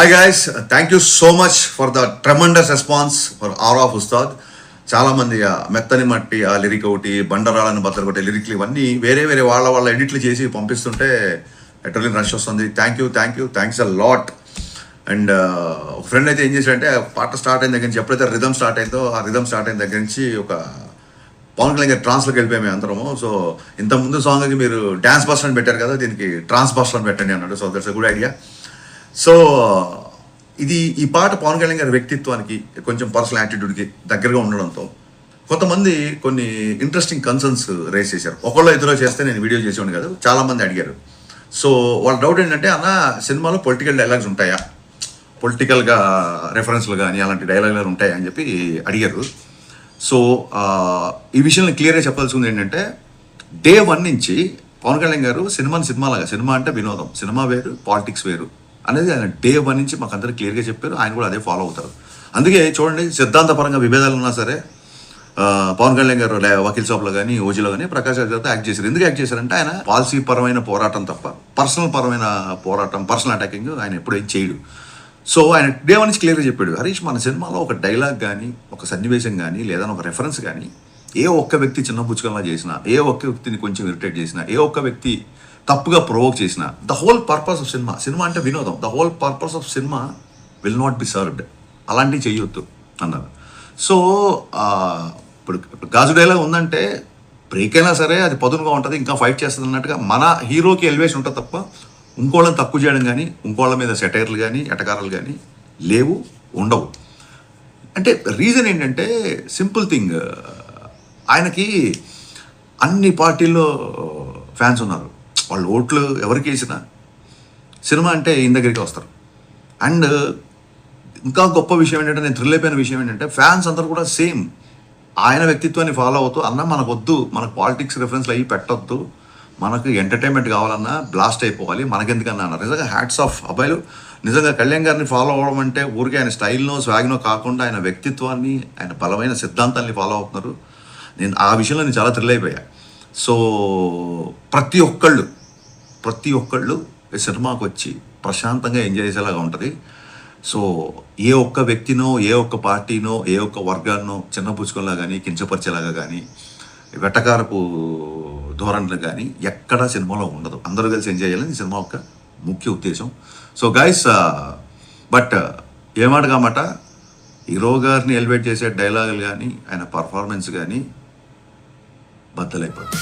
Hi guys, thank you so much for the tremendous response for our of Ustad. చాలామంది మెత్తని మట్టి ఆ lyric ఒకటి, బండరాళ్ళని బద్దలు కొట్టే లిరిక్లు ఇవన్నీ వేరే వేరే వాళ్ళ ఎడిట్లు చేసి పంపిస్తుంటే ఎటర్లీ రష్ వస్తుంది. Thanks a lot. అండ్ ఒక ఫ్రెండ్ అయితే ఏం చేశాడంటే పాట స్టార్ట్ అయిన దగ్గర నుంచి ఎప్పుడైతే రిథమ్ స్టార్ట్ అయిందో ఆ రిథమ్ స్టార్ట్ అయిన దగ్గర నుంచి ఒక పవన్ కళ్యాణ్ గారి ట్రాన్స్లోకి వెళ్ళిపోయాము అందరము. సో ఇంతకుముందు సాంగ్కి మీరు డ్యాన్స్ బస్టర్ అని పెట్టారు కదా, దీనికి ట్రాన్స్ బస్టర్ అని పెట్టండి అన్నాడు. So that's a good idea. So ఈ పాట పవన్ కళ్యాణ్ గారి వ్యక్తిత్వానికి కొంచెం పర్సనల్ యాటిట్యూడ్కి దగ్గరగా ఉండడంతో కొంతమంది కొన్ని ఇంట్రెస్టింగ్ కన్సర్న్స్ రేస్ చేశారు. ఒకళ్ళు ఇద్దరు చేస్తే నేను వీడియో చేసేవాడిని కాదు, చాలామంది అడిగారు. సో వాళ్ళ డౌట్ ఏంటంటే, అన్న సినిమాలో పొలిటికల్ డైలాగ్స్ ఉంటాయా, పొలిటికల్గా రెఫరెన్స్లు కానీ అలాంటి డైలాగులు ఉంటాయా అని చెప్పి అడిగారు. సో ఈ విషయంలో క్లియర్గా చెప్పాల్సింది ఏంటంటే, డే 1 నుంచి పవన్ కళ్యాణ్ గారు సినిమాలాగా, సినిమా అంటే వినోదం, సినిమా వేరు పాలిటిక్స్ వేరు అనేది ఆయన డే 1 నుంచి మాకు అందరూ క్లియర్గా చెప్పారు. ఆయన కూడా అదే ఫాలో అవుతారు. అందుకే చూడండి, సిద్ధాంతపరంగా విభేదాలు ఉన్నా సరే పవన్ కళ్యాణ్ గారు వకీల్ షాప్లో కానీ ఓజీలో కానీ ప్రకాష్ రాజ్ గారితో యాక్ట్ చేశారు. ఎందుకు యాక్ట్ చేశారంటే ఆయన పాలసీ పరమైన పోరాటం తప్ప పర్సనల్ పరమైన పోరాటం, పర్సనల్ అటాకింగ్ ఆయన ఎప్పుడు ఏం చేయడు. సో ఆయన డే 1 నుంచి క్లియర్గా చెప్పాడు, హరీష్ మన సినిమాలో ఒక డైలాగ్ కానీ, ఒక సన్నివేశం కానీ, లేదా ఒక రెఫరెన్స్ కానీ ఏ ఒక్క వ్యక్తి చిన్న పుచ్చుకల్లా చేసినా, ఏ ఒక్క వ్యక్తిని కొంచెం ఇరిటేట్ చేసినా, ఏ ఒక్క వ్యక్తి తప్పుగా ప్రొవోక్ చేసిన, the whole purpose of cinema అంటే వినోదం, the whole purpose of cinema will not be served, అలాంటివి చేయొద్దు అన్నారు. సో ఇప్పుడు గాజు డైలాగ్ ఉందంటే బ్రేక్ అయినా సరే అది పదునుగా ఉంటుంది, ఇంకా ఫైట్ చేస్తుంది అన్నట్టుగా మన హీరోకి ఎలివేషన్ ఉంటుంది తప్ప ఇంకోళ్ళని తక్కువ చేయడం కానీ, ఇంకోళ్ళ మీద సెటైర్లు కానీ, ఎటకారాలు కానీ లేవు, ఉండవు. అంటే రీజన్ ఏంటంటే సింపుల్ థింగ్, ఆయనకి అన్ని పార్టీల్లో ఫ్యాన్స్ ఉన్నారు. వాళ్ళు ఓట్లు ఎవరికి వేసినా సినిమా అంటే ఈయన దగ్గరికి వస్తారు. అండ్ ఇంకా గొప్ప విషయం ఏంటంటే, నేను థ్రిల్ అయిపోయిన విషయం ఏంటంటే, ఫ్యాన్స్ అందరూ కూడా సేమ్ ఆయన వ్యక్తిత్వాన్ని ఫాలో అవుతూ, అన్న మనకు వద్దు, మనకు పాలిటిక్స్ రిఫరెన్స్లు అయ్యి పెట్టొద్దు, మనకు ఎంటర్టైన్మెంట్ కావాలన్నా బ్లాస్ట్ అయిపోవాలి, మనకెందుకన్నా అన్నారు. నిజంగా హ్యాట్స్ ఆఫ్ అబ్బాయిలు. నిజంగా కళ్యాణ్ గారిని ఫాలో అవ్వడం అంటే ఊరికే ఆయన స్టైల్నో స్వాగ్నో కాకుండా ఆయన వ్యక్తిత్వాన్ని, ఆయన బలమైన సిద్ధాంతాన్ని ఫాలో అవుతున్నారు. నేను ఆ విషయంలో నేను చాలా థ్రిల్ అయిపోయా. సో ప్రతి ఒక్కళ్ళు ఈ సినిమాకి వచ్చి ప్రశాంతంగా ఎంజాయ్ చేసేలాగా ఉంటుంది. సో ఏ ఒక్క వ్యక్తినో, ఏ ఒక్క పార్టీనో, ఏ ఒక్క వర్గాన్నో చిన్నపుచ్చుకోలా కానీ, కించపరిచేలాగా కానీ, వెటకారపు ధోరణులు కానీ ఎక్కడా సినిమాలో ఉండదు. అందరూ కలిసి ఎంజాయ్ చేయాలని సినిమా యొక్క ముఖ్య ఉద్దేశం. సో గైస్, బట్ ఏమాట కామాట హీరో గారిని ఎలివేట్ చేసే డైలాగులు కానీ, ఆయన పర్ఫార్మెన్స్ కానీ బద్దలైపోతుంది.